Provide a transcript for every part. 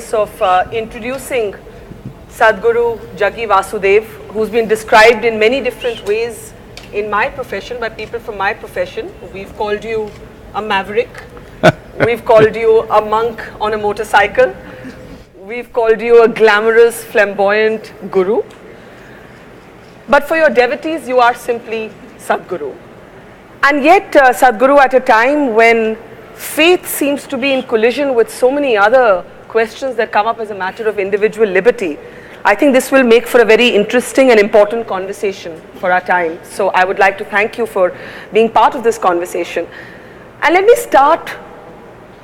business of introducing Sadhguru Jaggi Vasudev, who's been described in many different ways in my profession by people from my profession. We've called you a maverick, we've called you a monk on a motorcycle, we've called you a glamorous, flamboyant guru. But for your devotees, you are simply Sadhguru. And yet, Sadhguru, at a time when faith seems to be in collision with so many other questions that come up as a matter of individual liberty, I think this will make for a very interesting and important conversation for our time. So I would like to thank you for being part of this conversation. And let me start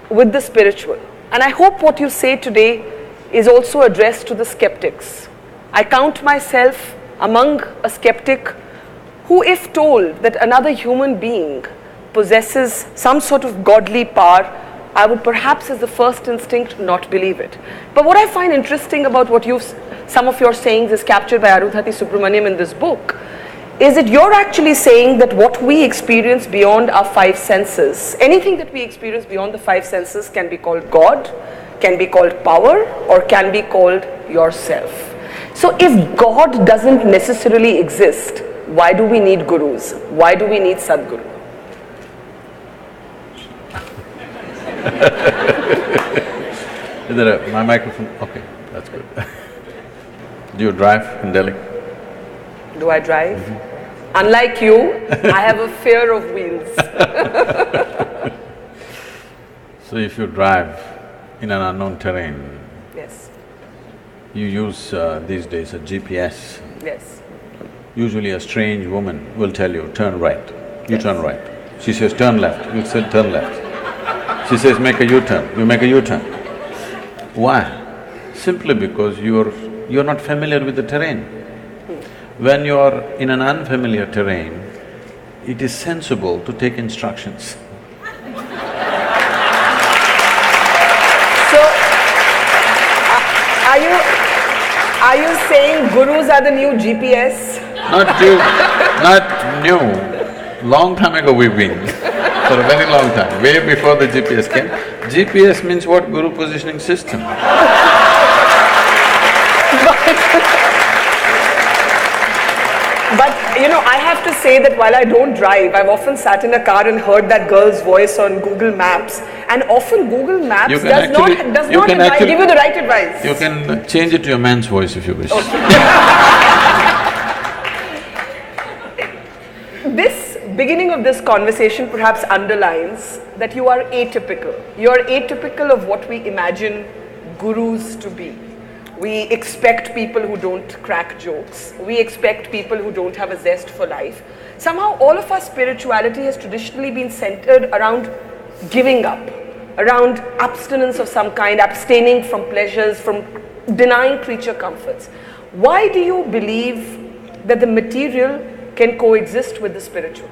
with the spiritual. And I hope what you say today is also addressed to the skeptics. I count myself among a skeptic who, if told that another human being possesses some sort of godly power, I would perhaps as the first instinct not believe it. But what I find interesting about what some of your sayings is captured by Arundhati Subramaniam in this book, is that you're actually saying that what we experience beyond our five senses, anything that we experience beyond the five senses can be called God, can be called power, or can be called yourself. So if God doesn't necessarily exist, why do we need gurus? Why do we need Sadhguru? Is there my microphone? Okay, that's good. Do you drive in Delhi? Do I drive? Unlike you, I have a fear of wheels. So if you drive in an unknown terrain, Yes. you use these days a GPS. Yes. Usually a strange woman will tell you, turn right, you turn right. She says, turn left, you say, turn left. She says, make a U-turn, you make a U-turn. Why? Simply because you're not familiar with the terrain. When you're in an unfamiliar terrain, it is sensible to take instructions. So, are you saying gurus are the new GPS? Not new. Long time ago we've been, for a very long time, way before the GPS came. GPS means what? Guru Positioning System. But you know, I have to say that while I don't drive, I've often sat in a car and heard that girl's voice on Google Maps, and often Google Maps does not give you the right advice. You can change it to your man's voice if you wish. This beginning of this conversation perhaps underlines that you are atypical. You are atypical of what we imagine gurus to be. We expect people who don't crack jokes. We expect people who don't have a zest for life. Somehow all of our spirituality has traditionally been centered around giving up, around abstinence of some kind, abstaining from pleasures, from denying creature comforts. Why do you believe that the material can coexist with the spiritual?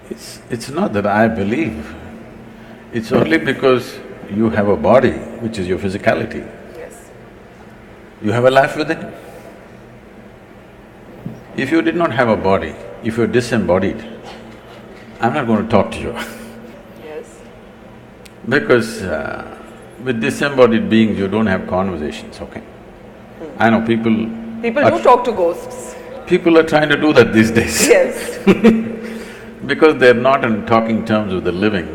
It's not that I believe, it's only because you have a body, which is your physicality. You have a life within. If you did not have a body, if you're disembodied, I'm not going to talk to you. Yes. Because with disembodied beings, you don't have conversations, okay? I know people… People do talk to ghosts. People are trying to do that these days. Yes. Because they're not in talking terms with the living,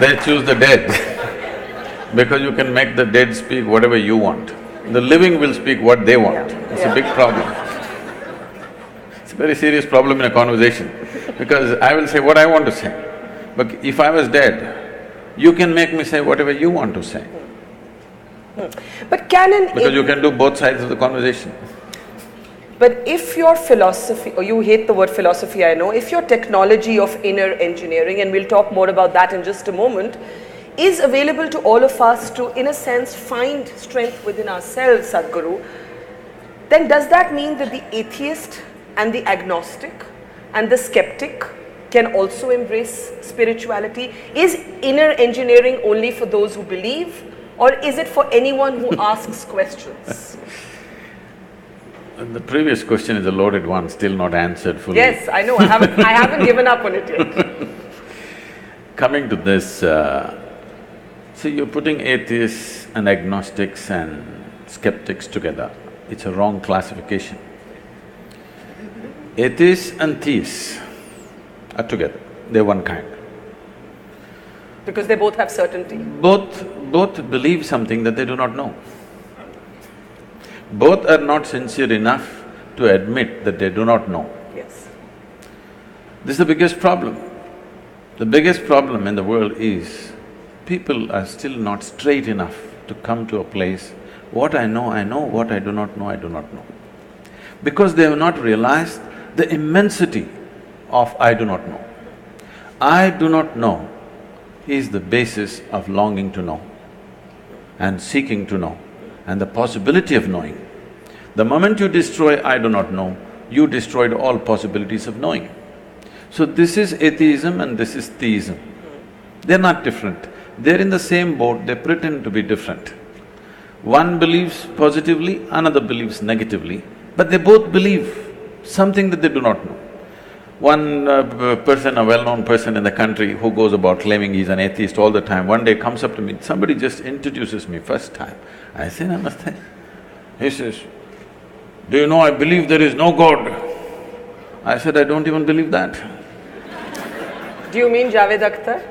they choose the dead. Because you can make the dead speak whatever you want. The living will speak what they want. It's a big problem. It's a very serious problem in a conversation, because I will say what I want to say. But if I was dead, you can make me say whatever you want to say. But because you can do both sides of the conversation. But if your philosophy, or you hate the word philosophy, I know, if your technology of inner engineering, and we'll talk more about that in just a moment, is available to all of us to, in a sense, find strength within ourselves, Sadhguru, then does that mean that the atheist and the agnostic and the skeptic can also embrace spirituality? Is inner engineering only for those who believe, or is it for anyone who asks questions? The previous question is a loaded one, still not answered fully. Yes, I know, I haven't given up on it yet. Coming to this, See, you're putting atheists and agnostics and skeptics together. It's a wrong classification. Atheists and theists are together, they're one kind. Because they both have certainty. Both believe something that they do not know. Both are not sincere enough to admit that they do not know. Yes. This is the biggest problem. The biggest problem in the world is people are still not straight enough to come to a place, what I know, what I do not know, I do not know. Because they have not realized the immensity of I do not know. I do not know is the basis of longing to know and seeking to know and the possibility of knowing. The moment you destroy I do not know, you destroyed all possibilities of knowing. So this is atheism and this is theism. They're not different. They're in the same boat, they pretend to be different. One believes positively, another believes negatively, but they both believe something that they do not know. One person, a well-known person in the country who goes about claiming he's an atheist all the time, one day comes up to me, somebody just introduces me first time. I say, Namaste. He says, do you know I believe there is no God? I said, I don't even believe that. Do you mean Javed Akhtar?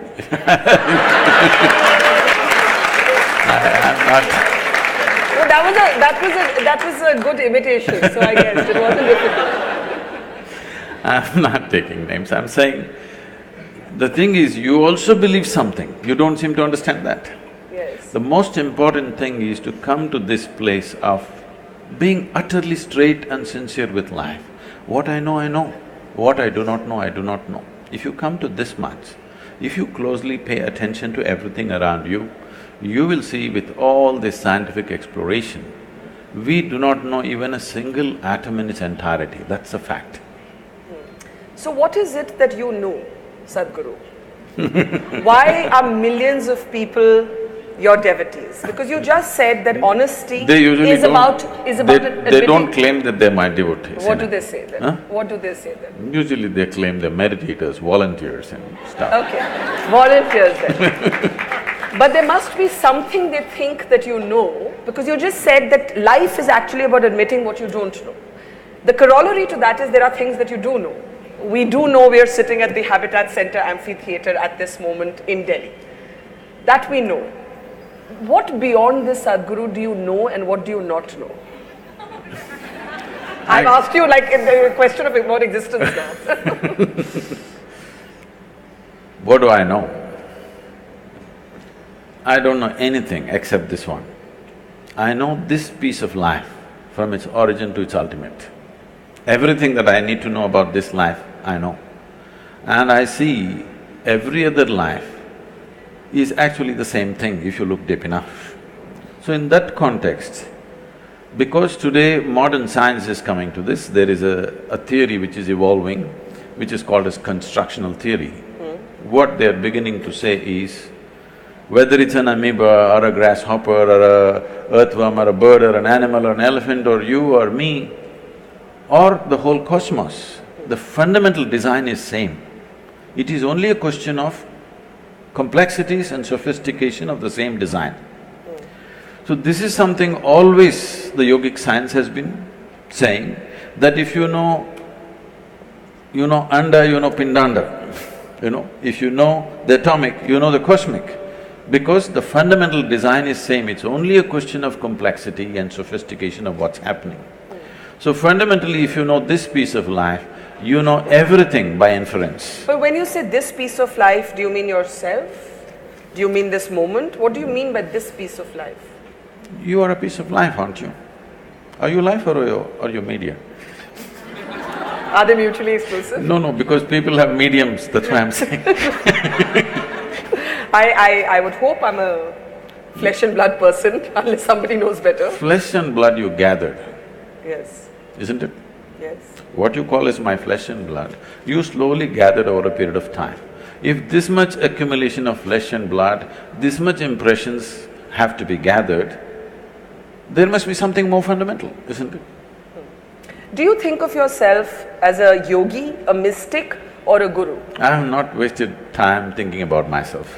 I'm not… No, that was a good imitation, so I guess it wasn't difficult. I'm not taking names, I'm saying, the thing is, you also believe something, you don't seem to understand that. Yes. The most important thing is to come to this place of being utterly straight and sincere with life. What I know, what I do not know, I do not know. If you come to this much, if you closely pay attention to everything around you, you will see with all this scientific exploration, we do not know even a single atom in its entirety, that's a fact. So what is it that you know, Sadhguru? Why are millions of people your devotees? Because you just said that honesty is about They don't claim that they're my devotees. What do they say then? Huh? What do they say then? Usually they claim they're meditators, volunteers and stuff. Okay, volunteers then. But there must be something they think that you know, because you just said that life is actually about admitting what you don't know. The corollary to that is there are things that you do know. We do know we are sitting at the Habitat Center Amphitheatre at this moment in Delhi. That we know. What beyond this, Sadhguru, do you know and what do you not know? I've asked you like a question of what existence now. What do I know? I don't know anything except this one. I know this piece of life from its origin to its ultimate. Everything that I need to know about this life, I know. And I see every other life is actually the same thing if you look deep enough. So in that context, because today modern science is coming to this, there is a theory which is evolving, which is called as constructional theory. What they're beginning to say is, whether it's an amoeba or a grasshopper or a earthworm or a bird or an animal or an elephant or you or me, or the whole cosmos, the fundamental design is same. It is only a question of complexities and sophistication of the same design. So this is something always the yogic science has been saying, that if you know anda, you know pindanda, if you know the atomic, you know the cosmic. Because the fundamental design is same, it's only a question of complexity and sophistication of what's happening. So fundamentally, if you know this piece of life, you know everything by inference. But when you say this piece of life, do you mean yourself? Do you mean this moment? What do you mean by this piece of life? You are a piece of life, aren't you? Are you life or are you media? Are they mutually exclusive? No, because people have mediums, that's why I'm saying. I would hope I'm a flesh and blood person, unless somebody knows better. Flesh and blood you gathered. Yes. Isn't it? Yes. What you call as my flesh and blood, you slowly gathered over a period of time. If this much accumulation of flesh and blood, this much impressions have to be gathered, there must be something more fundamental, isn't it? Do you think of yourself as a yogi, a mystic or a guru? I have not wasted time thinking about myself.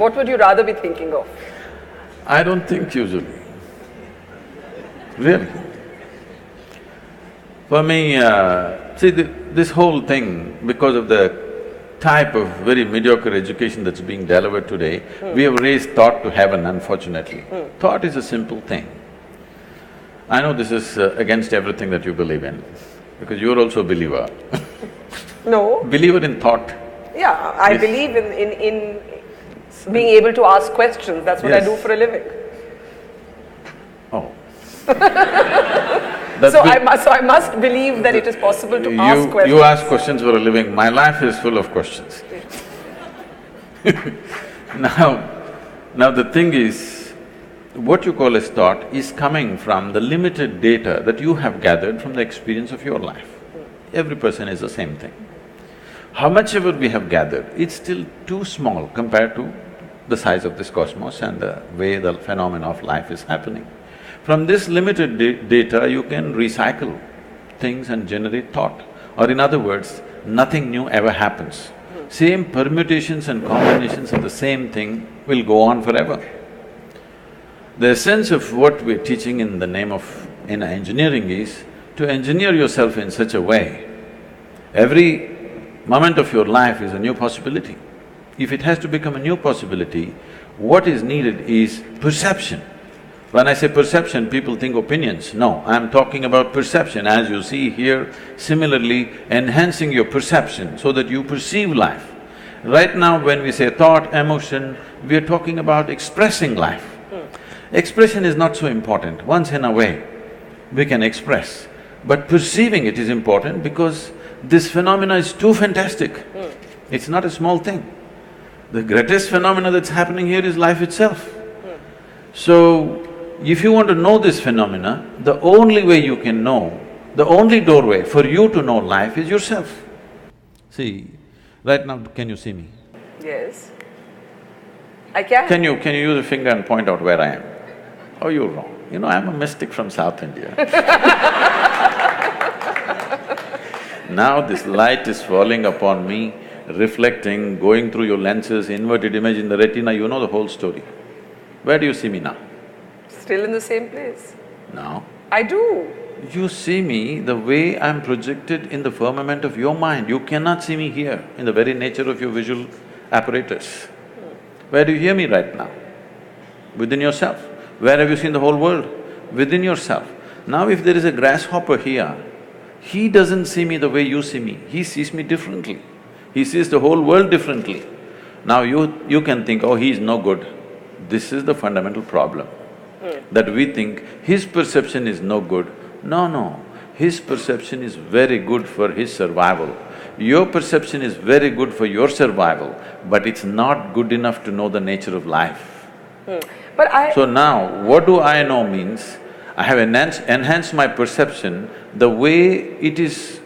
What would you rather be thinking of? I don't think usually, really. For me, this whole thing, because of the type of very mediocre education that's being delivered today, we have raised thought to heaven, unfortunately. Thought is a simple thing. I know this is against everything that you believe in, because you're also a believer. No. Believer in thought. Yeah, I believe in being able to ask questions. That's what I do for a living. Oh. So I must believe that it is possible to ask questions. You ask questions for a living. My life is full of questions. Now the thing is, what you call as thought is coming from the limited data that you have gathered from the experience of your life. Every person is the same thing. How much ever we have gathered, it's still too small compared to the size of this cosmos and the way the phenomena of life is happening. From this limited data, you can recycle things and generate thought. Or in other words, nothing new ever happens. Same permutations and combinations of the same thing will go on forever. The essence of what we're teaching in the name of engineering is to engineer yourself in such a way, every moment of your life is a new possibility. If it has to become a new possibility, what is needed is perception. When I say perception, people think opinions. No, I'm talking about perception, as you see here, similarly enhancing your perception so that you perceive life. Right now when we say thought, emotion, we are talking about expressing life. Expression is not so important. Once in a way, we can express. But perceiving it is important because this phenomena is too fantastic. It's not a small thing. The greatest phenomena that's happening here is life itself. So, if you want to know this phenomena, the only way you can know, the only doorway for you to know life is yourself. See, right now, can you see me? Yes. I can. Can you use a finger and point out where I am? Oh, you're wrong. You know, I'm a mystic from South India. Now this light is falling upon me, reflecting, going through your lenses, inverted image in the retina, you know the whole story. Where do you see me now? Still in the same place. Now? I do. You see me the way I'm projected in the firmament of your mind. You cannot see me here in the very nature of your visual apparatus. Where do you hear me right now? Within yourself. Where have you seen the whole world? Within yourself. Now if there is a grasshopper here, he doesn't see me the way you see me, he sees me differently. He sees the whole world differently. Now you can think, oh, he is no good. This is the fundamental problem. That we think his perception is no good. No, his perception is very good for his survival. Your perception is very good for your survival, but it's not good enough to know the nature of life. So now, what do I know means, I have enhanced my perception the way it is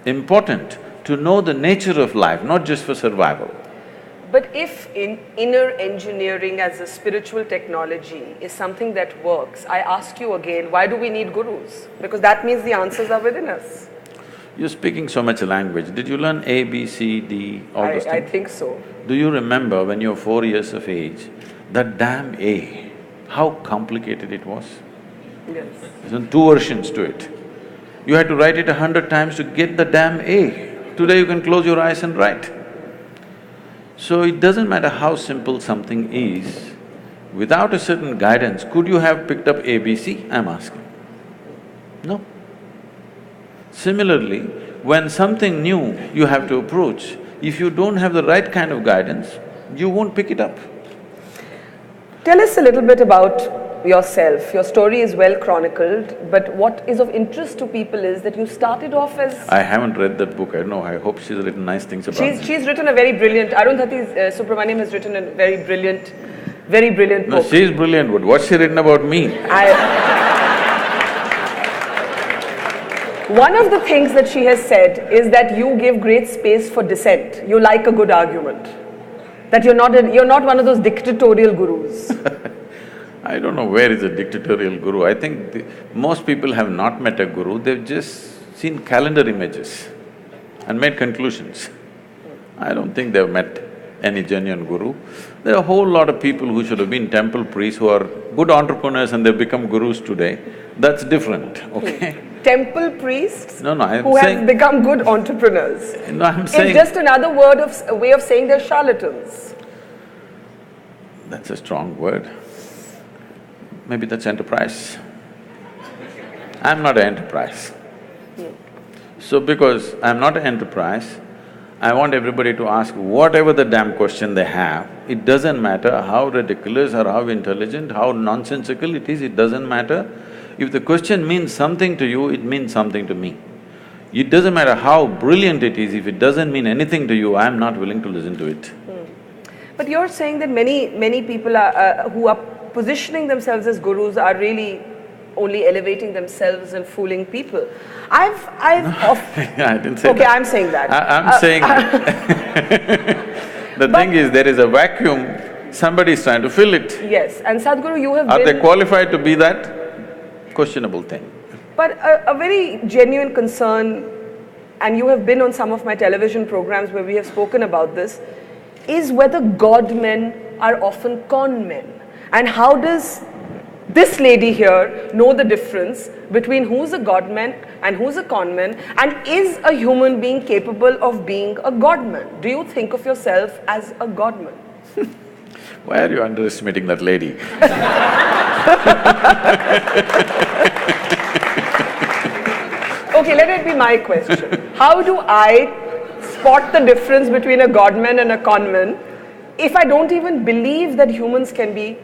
important to know the nature of life, not just for survival. But if inner engineering as a spiritual technology is something that works, I ask you again, why do we need gurus? Because that means the answers are within us. You're speaking so much language. Did you learn A, B, C, D, all those things? I think so. Do you remember when you were 4 years of age, that damn A, how complicated it was? Yes. There's 2 versions to it. You had to write it 100 times to get the damn A. Today you can close your eyes and write. So it doesn't matter how simple something is, without a certain guidance, could you have picked up ABC, I'm asking? No. Similarly, when something new you have to approach, if you don't have the right kind of guidance, you won't pick it up. Tell us a little bit about yourself. Your story is well chronicled, but what is of interest to people is that you started off as… I haven't read that book, I know, I hope she's written nice things about me. She's written a very brilliant… Arundhati Subramaniam has written a very brilliant book. No, she's brilliant, but what's she written about me? One of the things that she has said is that you give great space for dissent. You like a good argument. That you're not one of those dictatorial gurus. I don't know where is a dictatorial guru. I think most people have not met a guru, they've just seen calendar images and made conclusions. I don't think they've met any genuine guru. There are a whole lot of people who should have been temple priests who are good entrepreneurs and they've become gurus today. That's different, okay? Temple priests No, no, I'm who saying… have become good entrepreneurs. No, I'm saying… It's just another way of saying they're charlatans. That's a strong word. Maybe that's enterprise. I'm not an enterprise. So because I'm not an enterprise, I want everybody to ask whatever the damn question they have. It doesn't matter how ridiculous or how intelligent, how nonsensical it is, it doesn't matter. If the question means something to you, it means something to me. It doesn't matter how brilliant it is, if it doesn't mean anything to you, I'm not willing to listen to it. But you're saying that many people who are positioning themselves as gurus are really only elevating themselves and fooling people. I didn't say that. Okay, I'm saying that. I'm saying… The thing is, there is a vacuum, somebody is trying to fill it. Yes, and Sadhguru, you have Are been… they qualified to be that? Questionable thing. But a very genuine concern, and you have been on some of my television programs where we have spoken about this, is whether God men are often con men. And how does this lady here know the difference between who's a God man and who's a con man, and is a human being capable of being a God man? Do you think of yourself as a God man? Why are you underestimating that lady? Okay, let it be my question. How do I spot the difference between a God man and a con man if I don't even believe that humans can be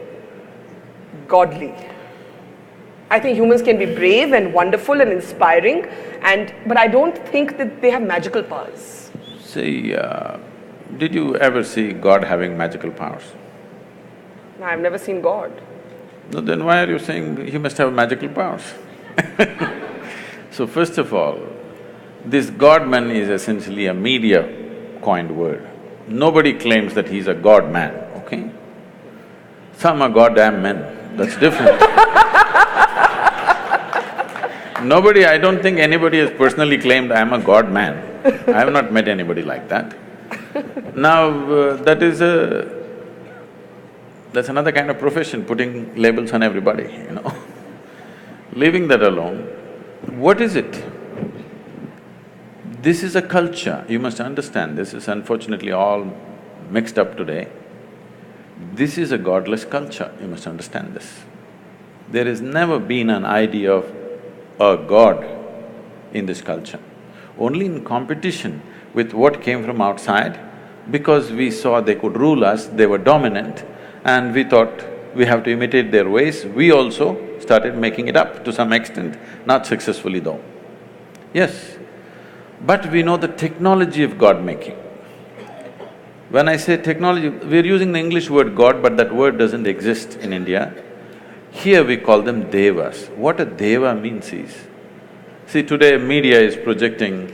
godly? I think humans can be brave and wonderful and inspiring, but I don't think that they have magical powers. See, did you ever see God having magical powers? No, I've never seen God. No, then why are you saying he must have magical powers? So first of all, this God-man is essentially a media-coined word. Nobody claims that he's a God-man, okay? Some are goddamn men, that's different. Nobody… I don't think anybody has personally claimed I'm a God-man. I have not met anybody like that. Now, that's another kind of profession, putting labels on everybody, you know. Leaving that alone, what is it? This is a culture, you must understand, this is unfortunately all mixed up today. This is a godless culture, you must understand this. There has never been an idea of a god in this culture. Only in competition with what came from outside, because we saw they could rule us, they were dominant, and we thought we have to imitate their ways, we also started making it up to some extent, not successfully though. Yes, but we know the technology of God-making. When I say technology, we're using the English word God, but that word doesn't exist in India. Here we call them devas. What a deva means is, see, today media is projecting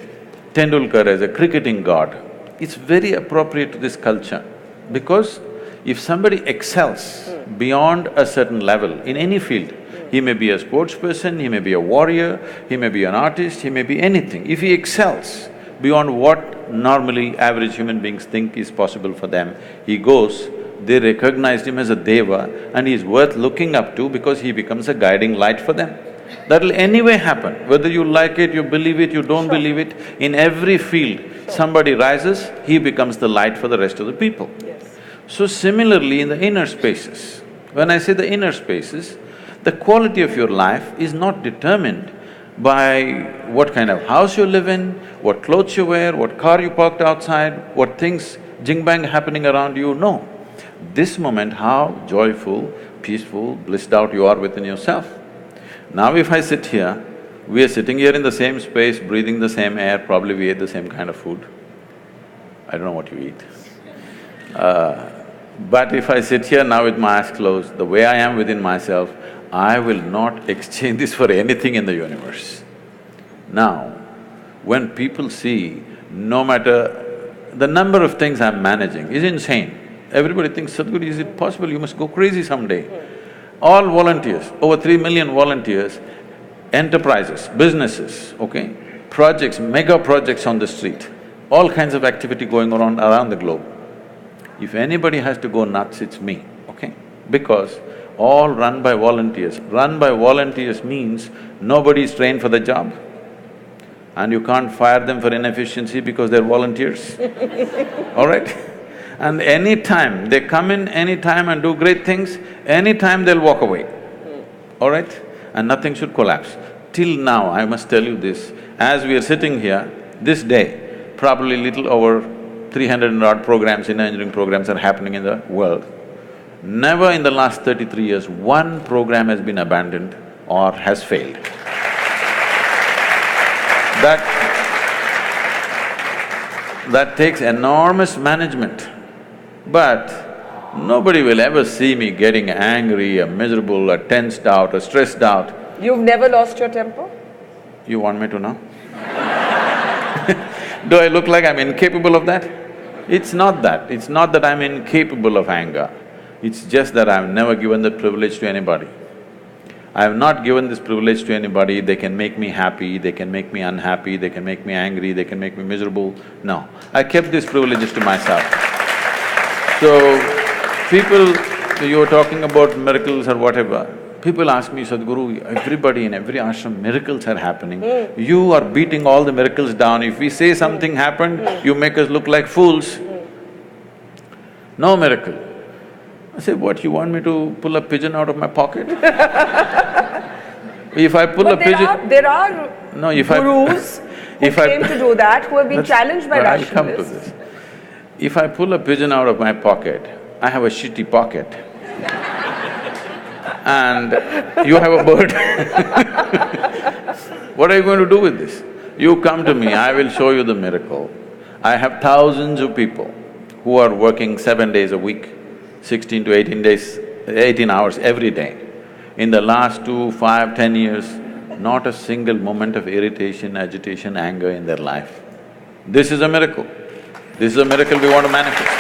Tendulkar as a cricketing god. It's very appropriate to this culture, because if somebody excels beyond a certain level in any field, he may be a sports person, he may be a warrior, he may be an artist, he may be anything. If he excels beyond what normally average human beings think is possible for them, he goes, they recognize him as a deva and he is worth looking up to because he becomes a guiding light for them. That'll anyway happen, whether you like it, you believe it, you don't believe it, in every field, somebody rises, he becomes the light for the rest of the people. Yes. So similarly in the inner spaces, when I say the inner spaces, the quality of your life is not determined by what kind of house you live in, what clothes you wear, what car you parked outside, what things jing-bang happening around you, no. This moment, how joyful, peaceful, blissed out you are within yourself. Now if I sit here, we are sitting here in the same space, breathing the same air, probably we ate the same kind of food. I don't know what you eat. But if I sit here now with my eyes closed, the way I am within myself, I will not exchange this for anything in the universe. Now, when people see, no matter… the number of things I'm managing is insane. Everybody thinks, Sadhguru, is it possible? You must go crazy someday. All volunteers, over 3 million volunteers, enterprises, businesses, okay, projects, mega projects on the street, all kinds of activity going around the globe. If anybody has to go nuts, it's me, okay? Because all run by volunteers. Run by volunteers means nobody is trained for the job and you can't fire them for inefficiency because they're volunteers, all right? And anytime they come in, anytime and do great things, anytime they'll walk away, all right? And nothing should collapse. Till now, I must tell you this, as we are sitting here, this day, probably little over 300 and odd programs, in engineering programs are happening in the world. Never in the last 33 years, one program has been abandoned or has failed. That takes enormous management, but nobody will ever see me getting angry or miserable or tensed out or stressed out. You've never lost your temper? You want me to know? Do I look like I'm incapable of that? It's not that. It's not that I'm incapable of anger. It's just that I've never given that privilege to anybody. I have not given this privilege to anybody. They can make me happy, they can make me unhappy, they can make me angry, they can make me miserable. No, I kept these privileges to myself. So, people… you were talking about miracles or whatever, people ask me, Sadhguru, everybody in every ashram, miracles are happening. You are beating all the miracles down. If we say something happened, you make us look like fools. No miracle. I say, what, you want me to pull a pigeon out of my pocket? If I pull a pigeon… there are No, if gurus who claim to do that, who have been challenged by rationalists. I'll come to rationalists. this. If I pull a pigeon out of my pocket, I have a shitty pocket. And you have a bird. What are you going to do with this? You come to me, I will show you the miracle. I have thousands of people who are working 7 days a week, 16 to 18 hours every day. In the last 2, 5, 10 years, not a single moment of irritation, agitation, anger in their life. This is a miracle. This is a miracle we want to manifest.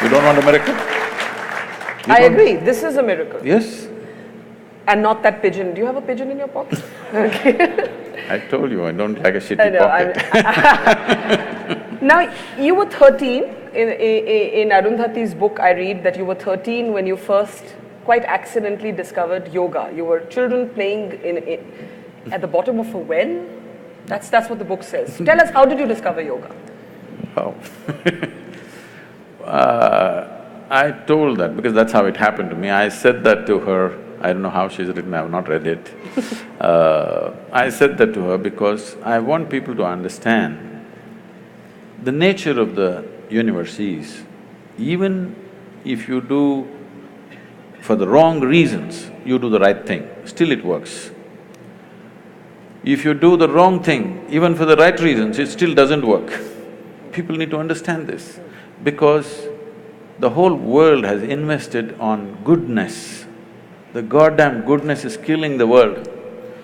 You don't want a miracle? I agree, this is a miracle. Yes. And not that pigeon. Do you have a pigeon in your pocket? Okay. I told you, I don't like a shitty pocket. Now, you were 13, in Arundhati's book I read that you were 13 when you first quite accidentally discovered yoga. You were children playing at the bottom of a well. That's what the book says. Tell us, how did you discover yoga? Oh. I told that because that's how it happened to me. I said that to her, I don't know how she's written, I have not read it. I said that to her because I want people to understand the nature of the universe is, even if you do for the wrong reasons, you do the right thing, still it works. If you do the wrong thing, even for the right reasons, it still doesn't work. People need to understand this, because the whole world has invested on goodness. The goddamn goodness is killing the world.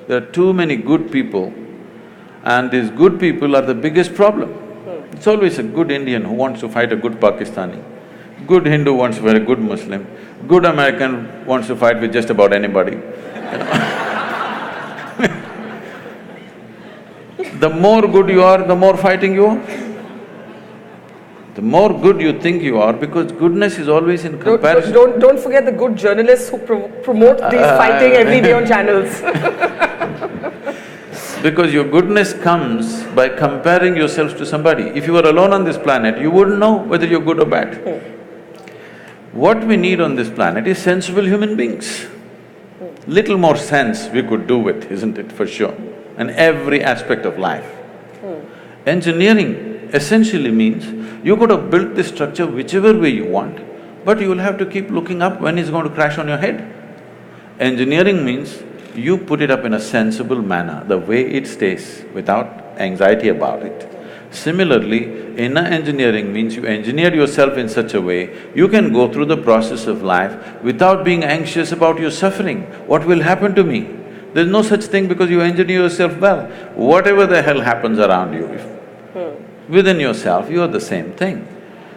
There are too many good people, and these good people are the biggest problem. It's always a good Indian who wants to fight a good Pakistani, good Hindu wants to fight a good Muslim, good American wants to fight with just about anybody, The more good you are, the more fighting you are. The more good you think you are, because goodness is always in comparison. Don't forget the good journalists who promote these fighting every day on channels. Because your goodness comes by comparing yourself to somebody. If you were alone on this planet, you wouldn't know whether you're good or bad. What we need on this planet is sensible human beings. Little more sense we could do with, isn't it, for sure, in every aspect of life. Engineering essentially means you could have built this structure whichever way you want, but you will have to keep looking up when it's going to crash on your head. Engineering means you put it up in a sensible manner, the way it stays, without anxiety about it. Similarly, inner engineering means you engineer yourself in such a way, you can go through the process of life without being anxious about your suffering. What will happen to me? There's no such thing because you engineer yourself well. Whatever the hell happens around you, within yourself, you are the same thing.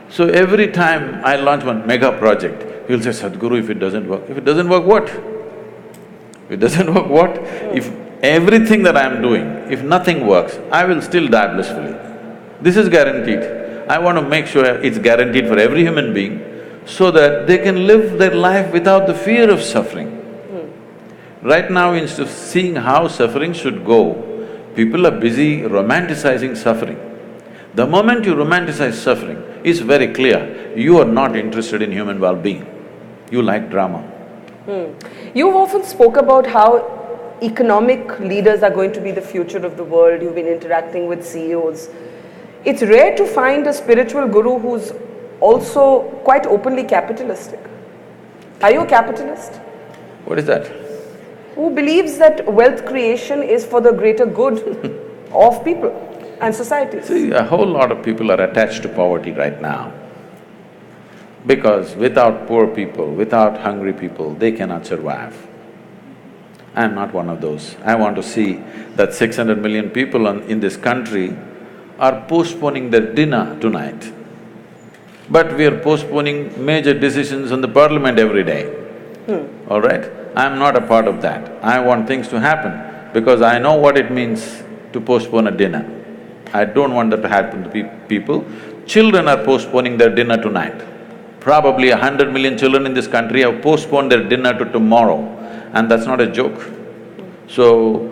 So every time I launch one mega project, you'll say, Sadhguru, if it doesn't work, if it doesn't work, what? If it doesn't work, what? If everything that I'm doing, if nothing works, I will still die blissfully. This is guaranteed. I want to make sure it's guaranteed for every human being so that they can live their life without the fear of suffering. Right now, instead of seeing how suffering should go, people are busy romanticizing suffering. The moment you romanticize suffering, it's very clear, you are not interested in human well-being. You like drama. You've often spoke about how economic leaders are going to be the future of the world. You've been interacting with CEOs. It's rare to find a spiritual guru who's also quite openly capitalistic. Are you a capitalist? What is that? Who believes that wealth creation is for the greater good of people and societies? See, a whole lot of people are attached to poverty right now. Because without poor people, without hungry people, they cannot survive. I'm not one of those. I want to see that 600 million people in this country are postponing their dinner tonight. But we are postponing major decisions on the parliament every day. All right? I'm not a part of that. I want things to happen because I know what it means to postpone a dinner. I don't want that to happen to people. Children are postponing their dinner tonight. Probably 100 million children in this country have postponed their dinner to tomorrow, and that's not a joke. So,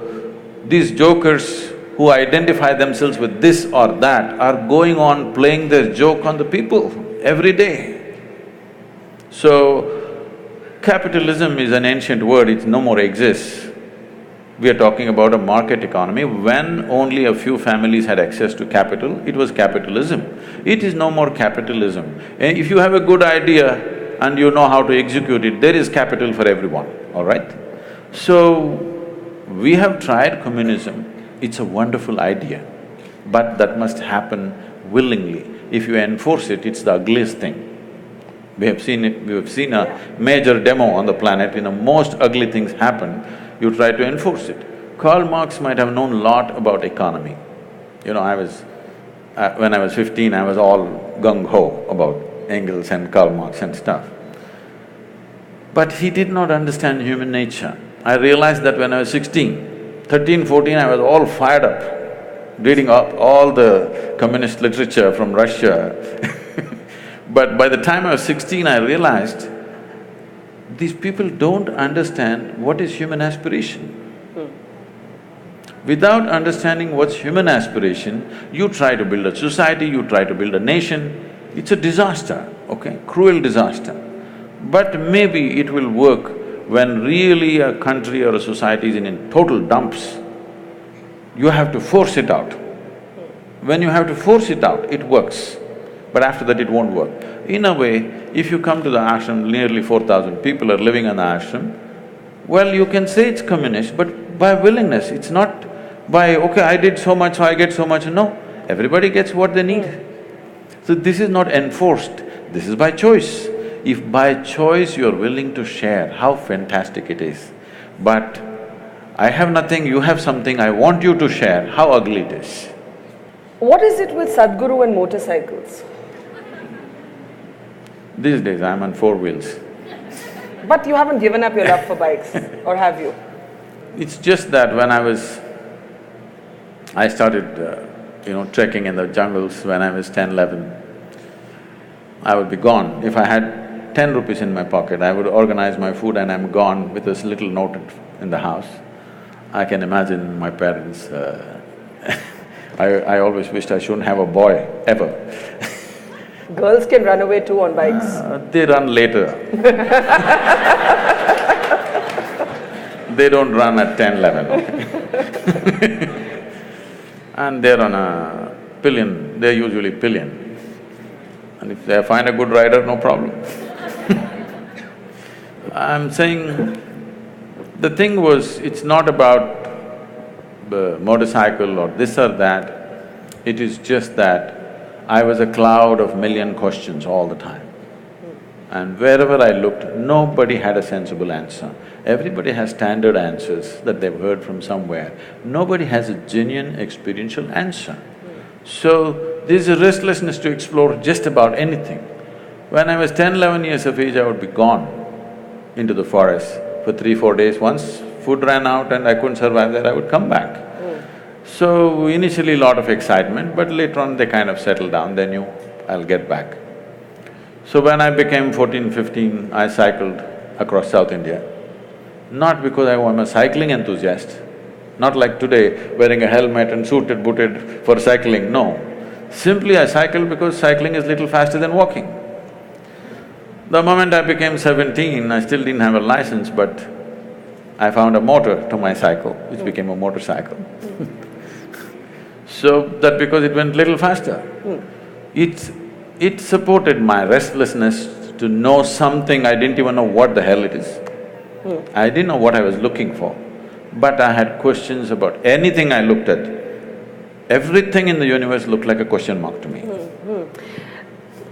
these jokers who identify themselves with this or that are going on playing their joke on the people every day. So, capitalism is an ancient word, it no more exists. We are talking about a market economy. When only a few families had access to capital, it was capitalism. It is no more capitalism. If you have a good idea and you know how to execute it, there is capital for everyone, all right? So, we have tried communism, it's a wonderful idea, but that must happen willingly. If you enforce it, it's the ugliest thing. We have seen it, we have seen a major demo on the planet, most ugly things happen, you try to enforce it. Karl Marx might have known a lot about economy. When I was 15, I was all gung-ho about Engels and Karl Marx and stuff. But he did not understand human nature. I realized that when I was 16, 13, 14, I was all fired up, reading up all the communist literature from Russia. But by the time I was 16, I realized these people don't understand what is human aspiration. Without understanding what's human aspiration, you try to build a society, you try to build a nation, it's a disaster, okay, cruel disaster. But maybe it will work when really a country or a society is in total dumps. You have to force it out. When you have to force it out, it works, but after that it won't work. In a way, if you come to the ashram, nearly 4,000 people are living in the ashram, well, you can say it's communist, but by willingness, it's not by, okay, I did so much, so I get so much, no. Everybody gets what they need. So this is not enforced, this is by choice. If by choice you're willing to share, how fantastic it is. But I have nothing, you have something, I want you to share, how ugly it is. What is it with Sadhguru and motorcycles? These days I'm on 4 wheels. But you haven't given up your love for bikes, or have you? It's just that when I started, trekking in the jungles when I was 10, 11, I would be gone. If I had 10 rupees in my pocket, I would organize my food and I'm gone with this little note in the house. I can imagine my parents, I always wished I shouldn't have a boy, ever. Girls can run away too on bikes. They run later. They don't run at 10, 11, okay? And they're on a pillion, they're usually pillion. And if they find a good rider, no problem. I'm saying, the thing was, it's not about the motorcycle or this or that, it is just that I was a cloud of million questions all the time. And wherever I looked, nobody had a sensible answer. Everybody has standard answers that they've heard from somewhere. Nobody has a genuine experiential answer. So, there's a restlessness to explore just about anything. When I was 10, 11 years of age, I would be gone into the forest for 3, 4 days. Once food ran out and I couldn't survive there, I would come back. So initially lot of excitement, but later on they kind of settled down, they knew I'll get back. So when I became 14, 15, I cycled across South India. Not because I'm a cycling enthusiast, not like today, wearing a helmet and suited, booted for cycling, no. Simply I cycled because cycling is little faster than walking. The moment I became 17, I still didn't have a license, but I found a motor to my cycle, which became a motorcycle. So that because it went little faster. It supported my restlessness to know something, I didn't even know what the hell it is. I didn't know what I was looking for, but I had questions about anything I looked at. Everything in the universe looked like a question mark to me.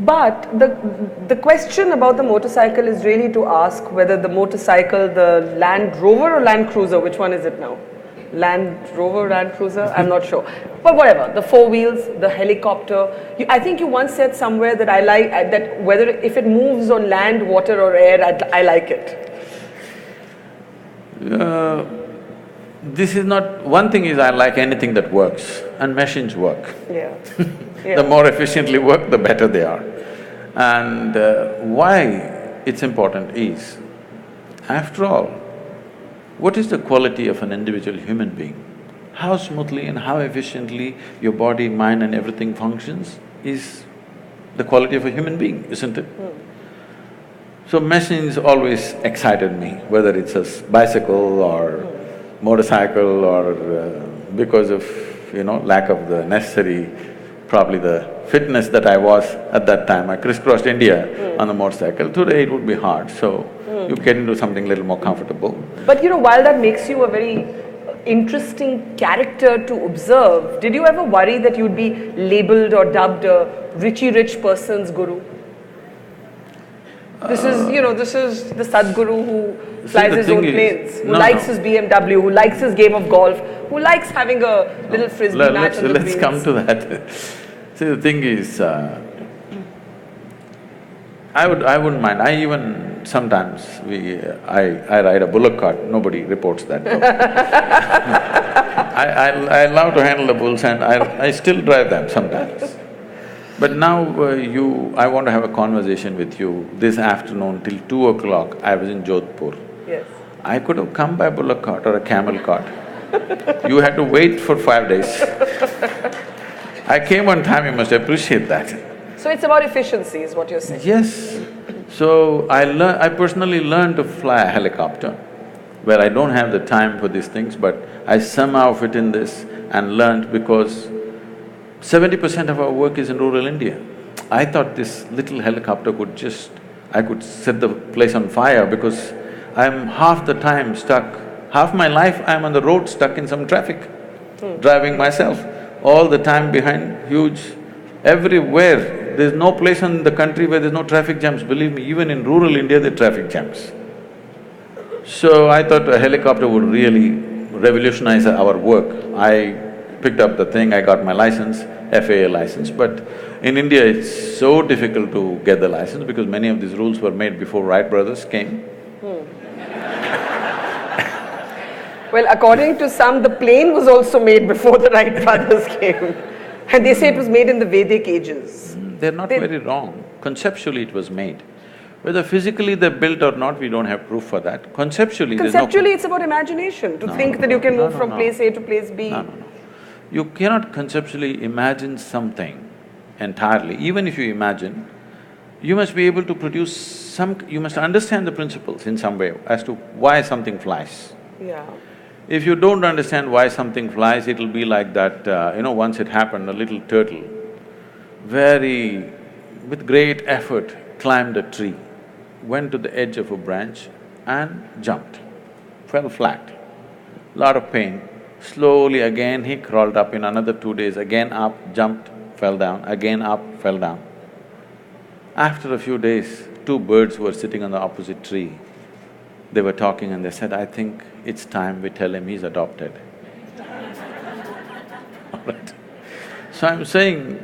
But the question about the motorcycle is really to ask whether the motorcycle, the Land Rover or Land Cruiser, which one is it now? Land Rover, Land Cruiser, I'm not sure. But whatever, the four wheels, the helicopter. I think you once said somewhere that I like, that whether if it moves on land, water or air, I like it. This is not… One thing is I like anything that works, and machines work. Yeah. The more efficiently work, the better they are. And why it's important is, after all, what is the quality of an individual human being? How smoothly and how efficiently your body, mind and everything functions is the quality of a human being, isn't it? So machines always excited me, whether it's a bicycle or motorcycle or because of, lack of the necessary, probably the fitness that I was at that time. I crisscrossed India on a motorcycle. Today it would be hard, so you get into something little more comfortable. But while that makes you a very interesting character to observe, did you ever worry that you'd be labeled or dubbed a rich person's guru? This is the Sadhguru who flies his own planes, who likes his BMW, who likes his game of golf, who likes having a little frisbee match on the Let's come to that. See, the thing is, I wouldn't mind. I even sometimes I ride a bullock cart. Nobody reports that. I love to handle the bulls and I still drive them sometimes. But now I want to have a conversation with you. This afternoon till 2 o'clock, I was in Jodhpur. Yes. I could have come by bullock cart or a camel cart. You had to wait for 5 days. I came on time, you must appreciate that. So it's about efficiency is what you're saying? Yes. So I personally learned to fly a helicopter, where I don't have the time for these things, but I somehow fit in this and learned because 70% of our work is in rural India. I thought this little helicopter I could set the place on fire because I'm half the time stuck, half my life I'm on the road stuck in some traffic, driving myself, all the time behind huge… Everywhere, there's no place in the country where there's no traffic jams. Believe me, even in rural India there are traffic jams. So I thought a helicopter would really revolutionize our work. I picked up the thing, I got my license, FAA license, but in India it's so difficult to get the license because many of these rules were made before Wright brothers came. Well, according to some, the plane was also made before the Wright brothers came. And they say it was made in the Vedic ages. They're not very wrong. Conceptually it was made. Whether physically they're built or not, we don't have proof for that. Conceptually, Conceptually, it's about imagination, to think that you can move from place A to place B. No. You cannot conceptually imagine something entirely. Even if you imagine, you must be able to produce you must understand the principles in some way as to why something flies. Yeah. If you don't understand why something flies, it'll be like that, once it happened, a little turtle, with great effort, climbed a tree, went to the edge of a branch and jumped, fell flat. Lot of pain. Slowly again he crawled up in another 2 days, again up, jumped, fell down, again up, fell down. After a few days, two birds were sitting on the opposite tree. They were talking and they said, I think it's time we tell him he's adopted. All right. So I'm saying,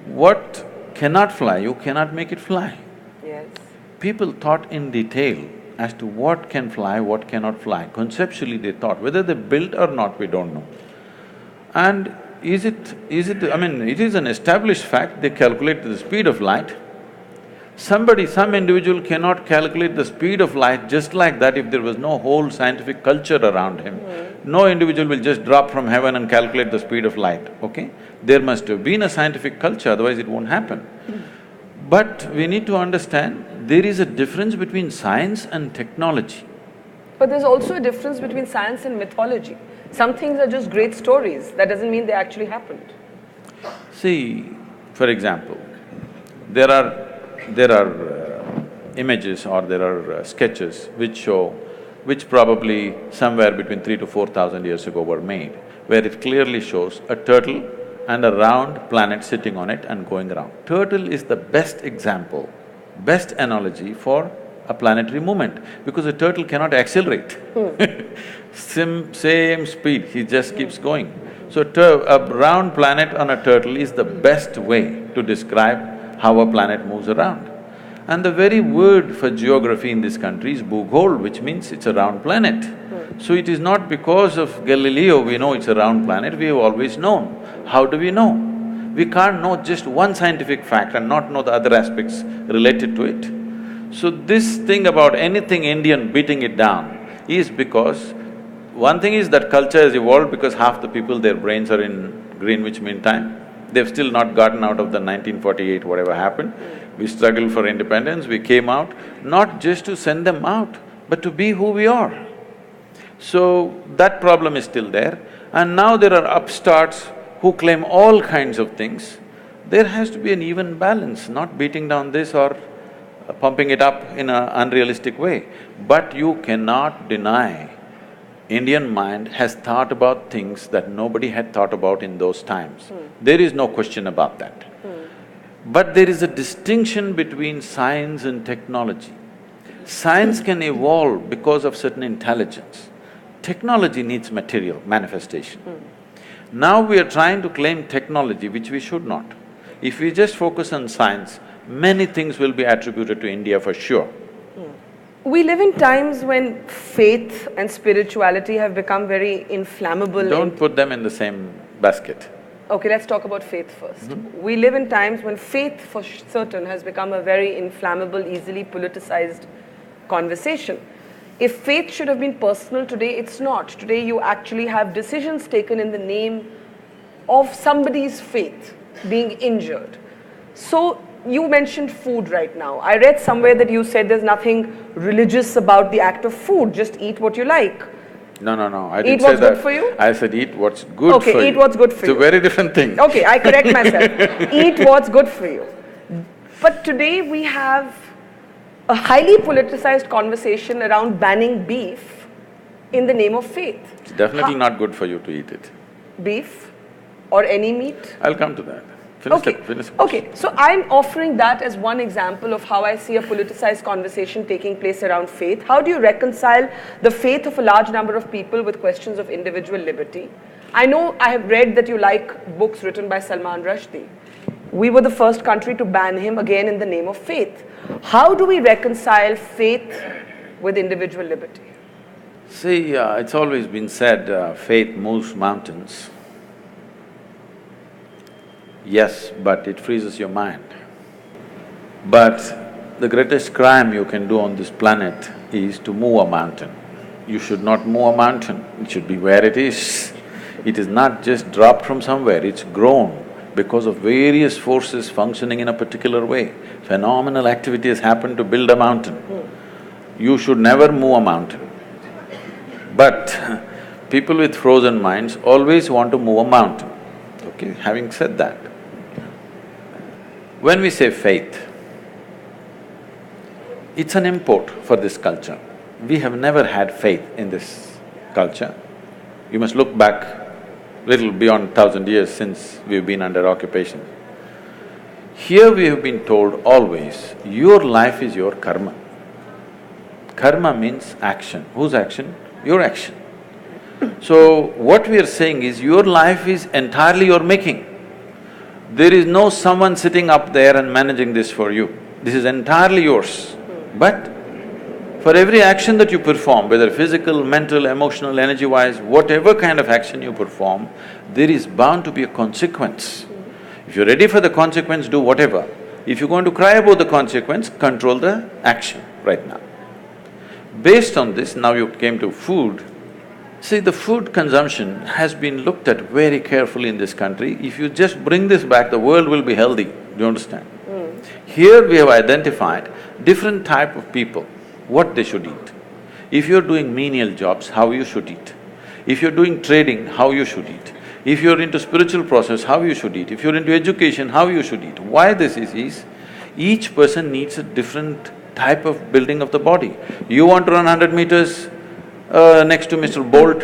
what cannot fly, you cannot make it fly. Yes. People thought in detail as to what can fly, what cannot fly. Conceptually they thought, whether they built or not, we don't know. And I mean, it is an established fact, they calculate the speed of light. Some individual cannot calculate the speed of light just like that if there was no whole scientific culture around him. No individual will just drop from heaven and calculate the speed of light, okay? There must have been a scientific culture, otherwise it won't happen. But we need to understand, there is a difference between science and technology. But there's also a difference between science and mythology. Some things are just great stories, that doesn't mean they actually happened. See, for example, there are images or there are sketches which probably somewhere between 3,000 to 4,000 years ago were made, where it clearly shows a turtle and a round planet sitting on it and going around. Turtle is the best example, best analogy for a planetary movement, because a turtle cannot accelerate. Same speed, he just keeps going. So a round planet on a turtle is the best way to describe how a planet moves around. And the very word for geography in this country is Bhugoal, which means it's a round planet. So it is not because of Galileo we know it's a round planet, we have always known. How do we know? We can't know just one scientific fact and not know the other aspects related to it. So this thing about anything Indian beating it down is because one thing is that culture has evolved because half the people, their brains are in Greenwich Mean Time. They've still not gotten out of the 1948, whatever happened. We struggled for independence, we came out, not just to send them out, but to be who we are. So that problem is still there. And now there are upstarts who claim all kinds of things. There has to be an even balance, not beating down this or pumping it up in an unrealistic way. But you cannot deny Indian mind has thought about things that nobody had thought about in those times. There is no question about that. But there is a distinction between science and technology. Science can evolve because of certain intelligence. Technology needs material, manifestation. Now we are trying to claim technology, which we should not. If we just focus on science, many things will be attributed to India for sure. We live in times when faith and spirituality have become very inflammable. Don't put them in the same basket. Okay, let's talk about faith first. We live in times when faith for certain has become a very inflammable, easily politicized conversation. If faith should have been personal today, it's not. Today you actually have decisions taken in the name of somebody's faith being injured. So, you mentioned food right now. I read somewhere that you said there's nothing religious about the act of food, just eat what you like. No, I Eat didn't say what's that. good for you? I said eat what's good for you. Okay, eat what's good for you. It's a very different thing. Okay, I correct myself. Eat what's good for you. But today we have a highly politicized conversation around banning beef in the name of faith. It's definitely not good for you to eat it. Beef or any meat? I'll come to that. Finish. Okay, so I'm offering that as one example of how I see a politicized conversation taking place around faith. How do you reconcile the faith of a large number of people with questions of individual liberty? I know I have read that you like books written by Salman Rushdie. We were the first country to ban him again in the name of faith. How do we reconcile faith with individual liberty? See, it's always been said, faith moves mountains. Yes, but it freezes your mind. But the greatest crime you can do on this planet is to move a mountain. You should not move a mountain, it should be where it is. It is not just dropped from somewhere, it's grown because of various forces functioning in a particular way. Phenomenal activity has happened to build a mountain. You should never move a mountain. But people with frozen minds always want to move a mountain. Okay, having said that, when we say faith, it's an import for this culture. We have never had faith in this culture. You must look back little beyond 1,000 years since we've been under occupation. Here we have been told always, your life is your karma. Karma means action. Whose action? Your action. So, what we are saying is, your life is entirely your making. There is no someone sitting up there and managing this for you. This is entirely yours. But For every action that you perform, whether physical, mental, emotional, energy-wise, whatever kind of action you perform, there is bound to be a consequence. If you're ready for the consequence, do whatever. If you're going to cry about the consequence, control the action right now. Based on this, now you came to food. See, the food consumption has been looked at very carefully in this country. If you just bring this back, the world will be healthy, do you understand? Here we have identified different type of people, what they should eat. If you're doing menial jobs, how you should eat. If you're doing trading, how you should eat. If you're into spiritual process, how you should eat. If you're into education, how you should eat. Why this is each person needs a different type of building of the body. You want to run 100 meters next to Mr. Bolt,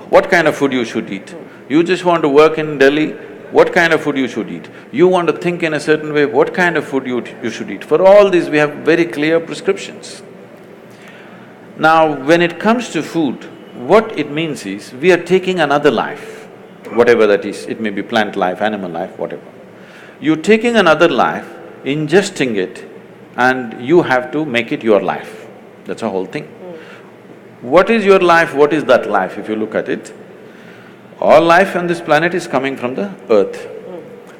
what kind of food you should eat? You just want to work in Delhi, what kind of food you should eat? You want to think in a certain way, what kind of food you should eat? For all these, we have very clear prescriptions. Now, when it comes to food, what it means is, we are taking another life, whatever that is, it may be plant life, animal life, whatever. You're taking another life, ingesting it, and you have to make it your life. That's the whole thing. What is your life, what is that life, if you look at it? All life on this planet is coming from the earth.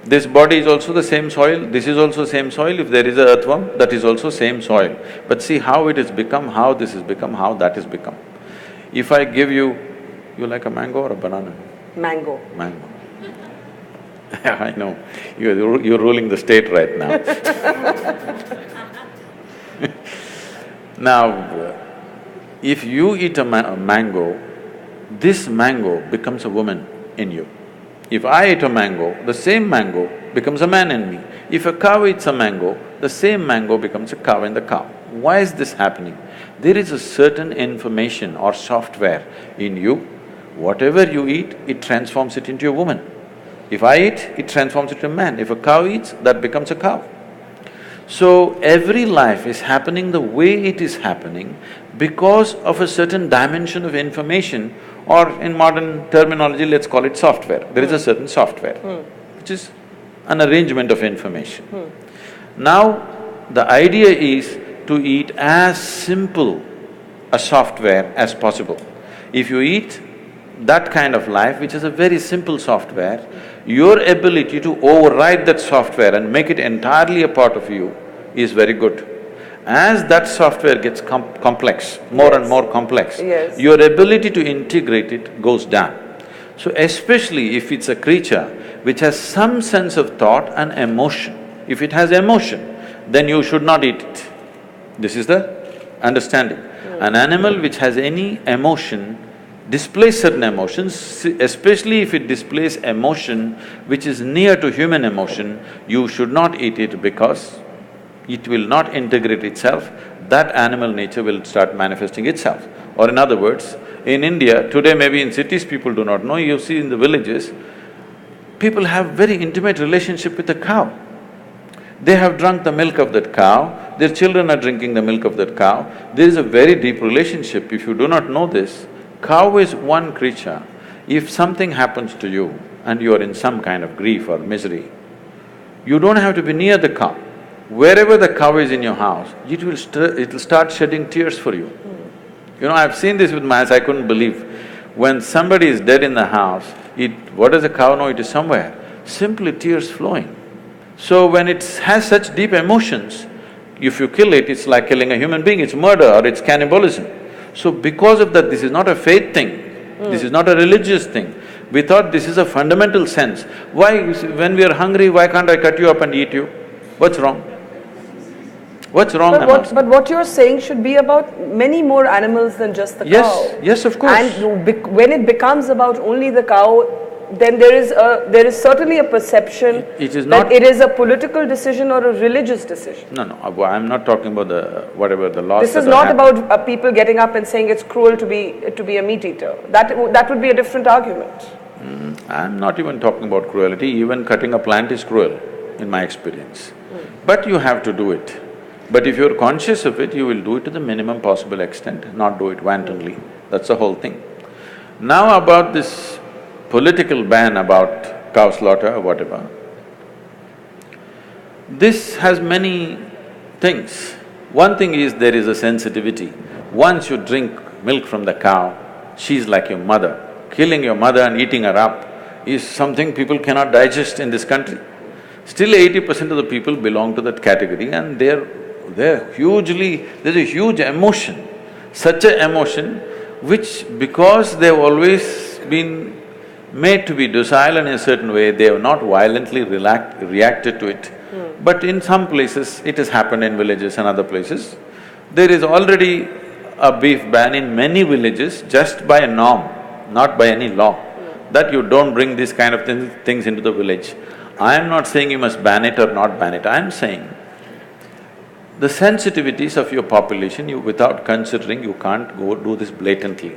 This body is also the same soil, this is also same soil. If there is a earthworm, that is also same soil. But see how it has become, how this has become, how that has become. If I give you… you like a mango or a banana? Mango. Mango. I know, you're ruling the state right now. Now, if you eat a mango, this mango becomes a woman in you. If I eat a mango, the same mango becomes a man in me. If a cow eats a mango, the same mango becomes a cow in the cow. Why is this happening? There is a certain information or software in you. Whatever you eat, it transforms it into a woman. If I eat, it transforms it to a man. If a cow eats, that becomes a cow. So, every life is happening the way it is happening because of a certain dimension of information, or in modern terminology, let's call it software. There is a certain software, which is an arrangement of information. Now, the idea is to eat as simple a software as possible. If you eat that kind of life, which is a very simple software, your ability to override that software and make it entirely a part of you is very good. As that software gets complex, more and more complex, your ability to integrate it goes down. So especially if it's a creature which has some sense of thought and emotion, if it has emotion, then you should not eat it. This is the understanding. An animal which has any emotion displays certain emotions, especially if it displays emotion which is near to human emotion, you should not eat it because it will not integrate itself, that animal nature will start manifesting itself. Or in other words, in India, today maybe in cities people do not know, you see in the villages, people have very intimate relationship with the cow. They have drunk the milk of that cow, their children are drinking the milk of that cow. There is a very deep relationship. If you do not know this, cow is one creature. If something happens to you and you are in some kind of grief or misery, you don't have to be near the cow. Wherever the cow is in your house, it'll start shedding tears for you. You know, I've seen this with my eyes, I couldn't believe. When somebody is dead in the house, what does the cow know? It is somewhere. Simply tears flowing. So when it has such deep emotions, if you kill it, it's like killing a human being, it's murder or it's cannibalism. So because of that, this is not a faith thing, this is not a religious thing. We thought this is a fundamental sense. Why, when we are hungry, why can't I cut you up and eat you? What's wrong? What's wrong? But what you're saying should be about many more animals than just the cow. Yes, of course. And when it becomes about only the cow, then there is certainly a perception that it is a political decision or a religious decision. No, I'm not talking about whatever the laws. This is not about people getting up and saying it's cruel to be a meat eater. That would be a different argument. I'm not even talking about cruelty. Even cutting a plant is cruel, in my experience. But you have to do it. But if you're conscious of it, you will do it to the minimum possible extent, not do it wantonly. That's the whole thing. Now about this political ban about cow slaughter or whatever, this has many things. One thing is there is a sensitivity. Once you drink milk from the cow, she's like your mother. Killing your mother and eating her up is something people cannot digest in this country. Still 80% of the people belong to that category and they're hugely… there's a huge emotion, such an emotion which because they've always been made to be docile in a certain way, they have not violently reacted to it. But in some places, it has happened in villages and other places. There is already a beef ban in many villages just by a norm, not by any law, that you don't bring these kind of things into the village. I am not saying you must ban it or not ban it, I am saying the sensitivities of your population, without considering, you can't go do this blatantly.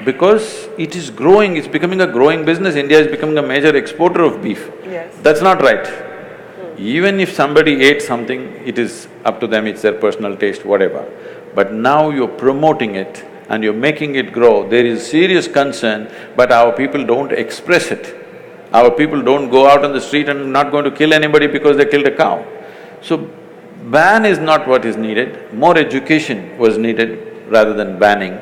Because it is growing, it's becoming a growing business. India is becoming a major exporter of beef. Yes. That's not right. Even if somebody ate something, it is up to them, it's their personal taste, whatever. But now you're promoting it and you're making it grow, there is serious concern, but our people don't express it. Our people don't go out on the street and not going to kill anybody because they killed a cow. So, ban is not what is needed, more education was needed rather than banning.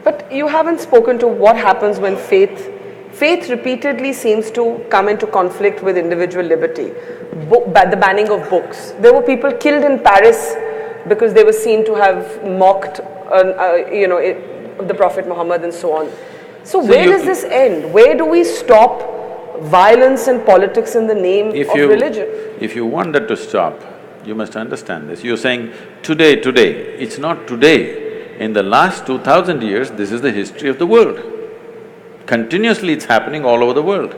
But you haven't spoken to what happens when faith repeatedly seems to come into conflict with individual liberty. The banning of books. There were people killed in Paris because they were seen to have mocked, the Prophet Muhammad and so on. So where does this end? Where do we stop violence and politics in the name of religion? If you want that to stop, you must understand this. You're saying today, it's not today. In the last 2000 years, this is the history of the world. Continuously it's happening all over the world.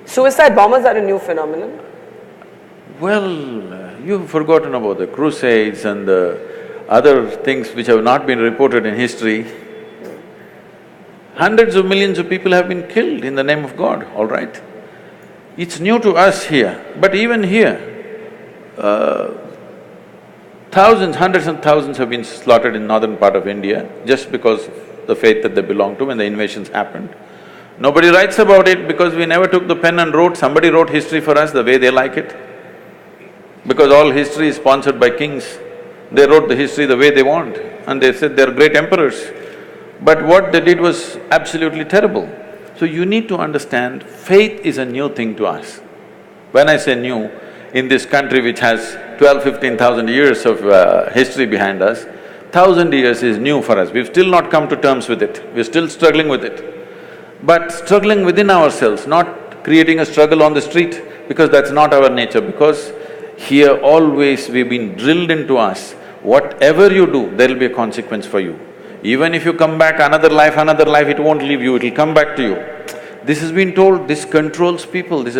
Suicide bombers are a new phenomenon? Well, you've forgotten about the crusades and the other things which have not been reported in history. Hundreds of millions of people have been killed in the name of God, all right? It's new to us here, but even here, thousands, hundreds and thousands have been slaughtered in northern part of India just because of the faith that they belong to when the invasions happened. Nobody writes about it because we never took the pen and wrote, somebody wrote history for us the way they like it. Because all history is sponsored by kings, they wrote the history the way they want and they said they're great emperors. But what they did was absolutely terrible. So you need to understand, faith is a new thing to us. When I say new, in this country which has 12,000–15,000 years of history behind us, 1,000 years is new for us. We've still not come to terms with it, we're still struggling with it. But struggling within ourselves, not creating a struggle on the street, because that's not our nature, because here always we've been drilled into us, whatever you do, there'll be a consequence for you. Even if you come back another life, it won't leave you, it'll come back to you. This has been told, this controls people, this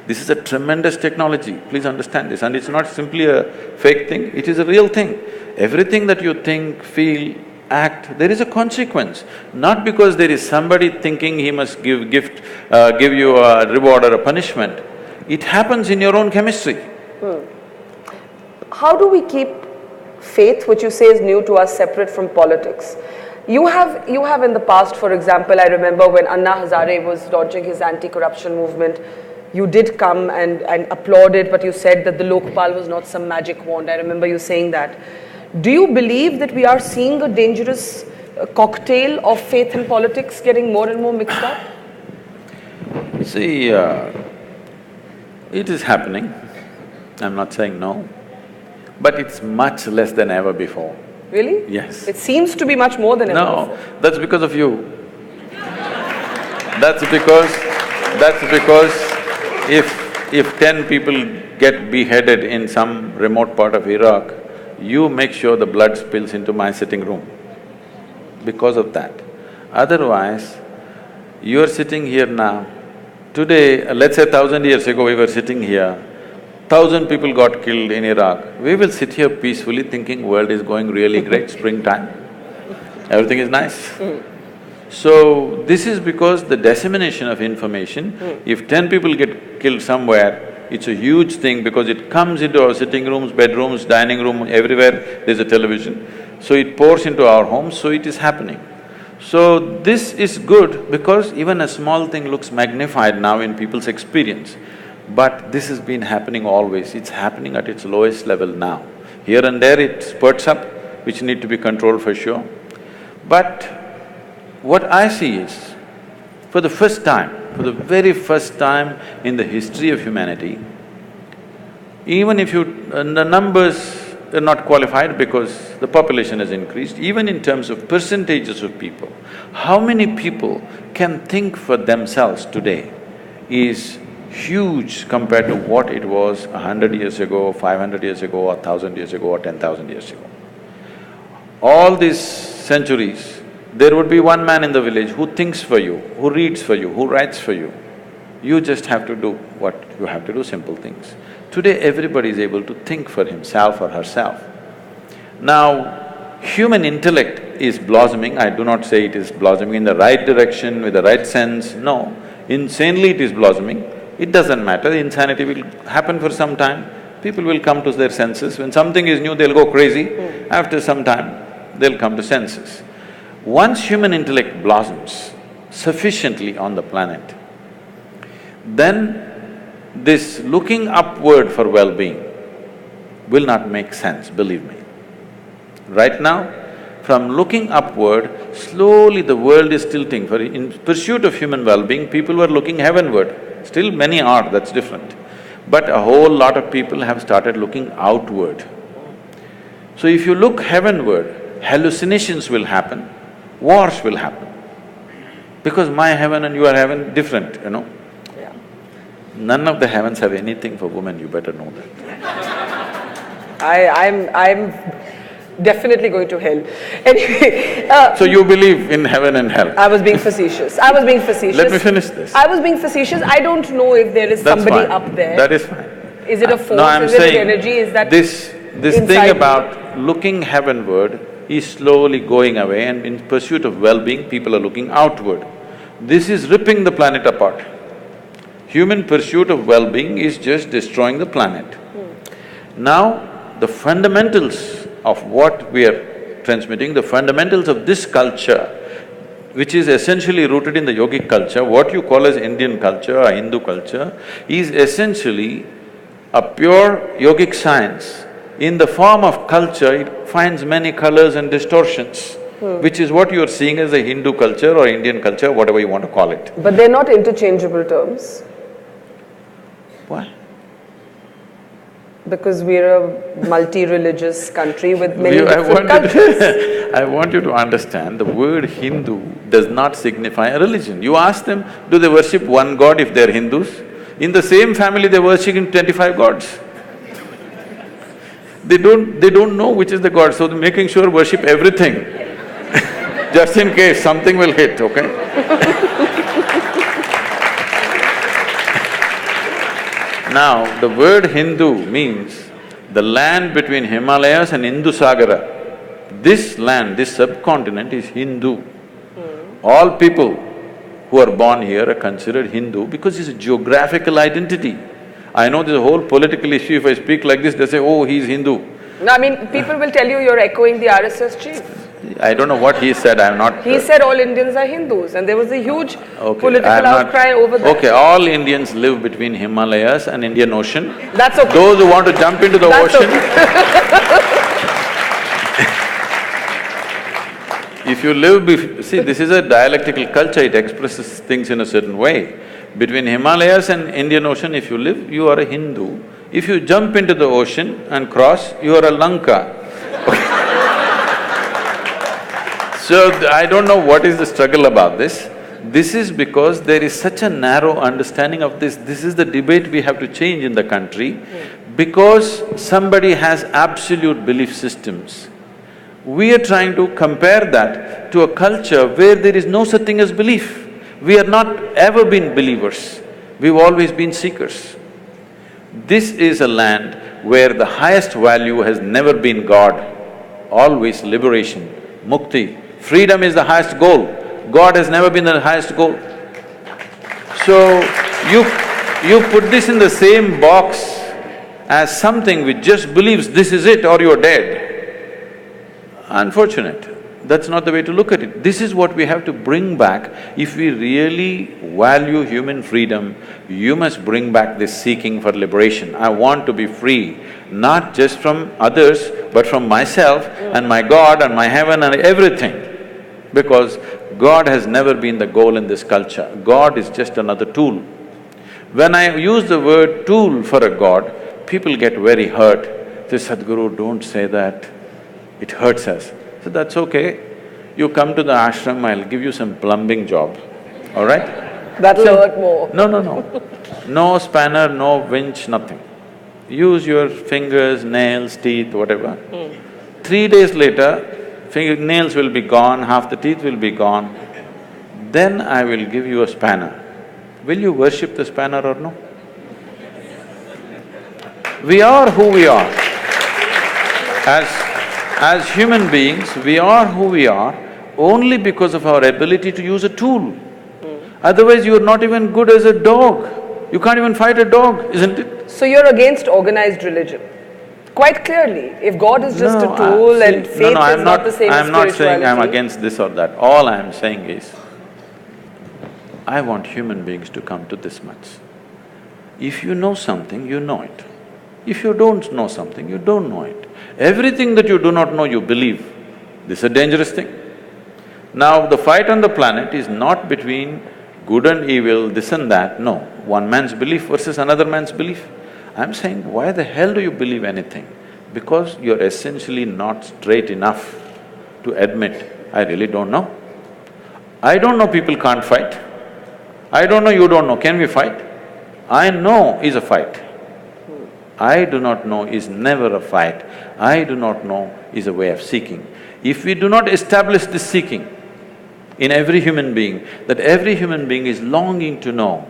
is a tremendous technology, please understand this. And it's not simply a fake thing, it is a real thing. Everything that you think, feel, act, there is a consequence. Not because there is somebody thinking he must give you a reward or a punishment. It happens in your own chemistry. How do we keep faith, which you say is new to us, separate from politics? You have in the past, for example, I remember when Anna Hazare was launching his anti-corruption movement, you did come and applaud it, but you said that the Lokpal was not some magic wand. I remember you saying that. Do you believe that we are seeing a dangerous cocktail of faith and politics getting more and more mixed up? See, it is happening, I'm not saying no, but it's much less than ever before. Really? Yes. It seems to be much more than ever before. No, that's because of you. That's because if 10 people get beheaded in some remote part of Iraq, you make sure the blood spills into my sitting room because of that. Otherwise, you're sitting here now, today, let's say 1,000 years ago we were sitting here, 1,000 people got killed in Iraq, we will sit here peacefully thinking world is going really great, springtime, everything is nice. So, this is because the dissemination of information, if 10 people get killed somewhere, it's a huge thing because it comes into our sitting rooms, bedrooms, dining room, everywhere there's a television. So it pours into our homes, so it is happening. So this is good because even a small thing looks magnified now in people's experience. But this has been happening always, it's happening at its lowest level now. Here and there it spurts up, which need to be controlled for sure. But what I see is, for the first time, for the very first time in the history of humanity, even if the numbers are not qualified because the population has increased, even in terms of percentages of people, how many people can think for themselves today is huge compared to what it was 100 years ago, 500 years ago, or 1,000 years ago, or 10,000 years ago. All these centuries, there would be one man in the village who thinks for you, who reads for you, who writes for you. You just have to do what you have to do, simple things. Today, everybody is able to think for himself or herself. Now, human intellect is blossoming. I do not say it is blossoming in the right direction, with the right sense, no. Insanely it is blossoming. It doesn't matter, insanity will happen for some time. People will come to their senses. When something is new, they'll go crazy. After some time, they'll come to senses. Once human intellect blossoms sufficiently on the planet, then this looking upward for well-being will not make sense, believe me. Right now, from looking upward, slowly the world is tilting. In pursuit of human well-being, people were looking heavenward. Still many are, that's different. But a whole lot of people have started looking outward. So if you look heavenward, hallucinations will happen, wars will happen. Because my heaven and your heaven different, you know. Yeah. None of the heavens have anything for women, you better know that. I'm definitely going to hell. Anyway… So you believe in heaven and hell? I was being facetious. Let me finish this. I was being facetious. I don't know if there is That's somebody fine. up there. That is fine. Is it a force? No, I'm is it saying an energy? Is that this thing about looking heavenward is slowly going away, and in pursuit of well-being, people are looking outward. This is ripping the planet apart. Human pursuit of well-being is just destroying the planet. Now, the fundamentals of what we are transmitting, the fundamentals of this culture, which is essentially rooted in the yogic culture, what you call as Indian culture or Hindu culture, is essentially a pure yogic science. In the form of culture, it finds many colors and distortions, which is what you are seeing as a Hindu culture or Indian culture, whatever you want to call it. But they're not interchangeable terms. Why? Because we're a multi-religious country with many different cultures. I want you to understand, the word Hindu does not signify a religion. You ask them, do they worship one god if they're Hindus? In the same family, they're worshipping 25 gods. They don't know which is the god, so they're making sure worship everything just in case something will hit, okay? Now, the word Hindu means the land between Himalayas and Hindu Sagara. This land, this subcontinent is Hindu. All people who are born here are considered Hindu because it's a geographical identity. I know there's a whole political issue, if I speak like this, they say, oh, he's Hindu. No, I mean, people will tell you you're echoing the RSS chief. I don't know what he said, I'm not… He said all Indians are Hindus, and there was a huge political outcry over that. Okay, all Indians live between Himalayas and Indian Ocean. That's okay. Those who want to jump into the ocean… If you live… see, this is a dialectical culture, it expresses things in a certain way. Between Himalayas and Indian Ocean, if you live, you are a Hindu. If you jump into the ocean and cross, you are a Lanka. So, I don't know what is the struggle about this. This is because there is such a narrow understanding of this. This is the debate we have to change in the country. Because somebody has absolute belief systems, we are trying to compare that to a culture where there is no such thing as belief. We have not ever been believers, we've always been seekers. This is a land where the highest value has never been God, always liberation, mukti. Freedom is the highest goal, God has never been the highest goal. So, you put this in the same box as something which just believes this is it or you're dead. Unfortunate. That's not the way to look at it. This is what we have to bring back. If we really value human freedom, you must bring back this seeking for liberation. I want to be free. not just from others, but from myself and my God and my heaven and everything. Because God has never been the goal in this culture, God is just another tool. When I use the word tool for a God, people get very hurt. They say, Sadhguru, don't say that, it hurts us. So that's okay, you come to the ashram, I'll give you some plumbing job, all right? That'll hurt more. No. No spanner, no winch, nothing. Use your fingers, nails, teeth, whatever. 3 days later, nails will be gone, half the teeth will be gone. Then I will give you a spanner. Will you worship the spanner or no? We are who we are. As human beings, we are who we are only because of our ability to use a tool. Otherwise, you're not even good as a dog. You can't even fight a dog, isn't it? So you're against organized religion? Quite clearly, if God is just a tool and faith is not the same as spirituality. I'm not saying I'm against this or that. All I'm saying is, I want human beings to come to this much. If you know something, you know it. If you don't know something, you don't know it. Everything that you do not know, you believe. This is a dangerous thing. Now, the fight on the planet is not between good and evil, this and that, no. One man's belief versus another man's belief. I'm saying, why the hell do you believe anything? Because you're essentially not straight enough to admit, I really don't know. I don't know people can't fight. I don't know, you don't know, can we fight? I know is a fight. I do not know is never a fight. I do not know is a way of seeking. If we do not establish this seeking in every human being, that every human being is longing to know,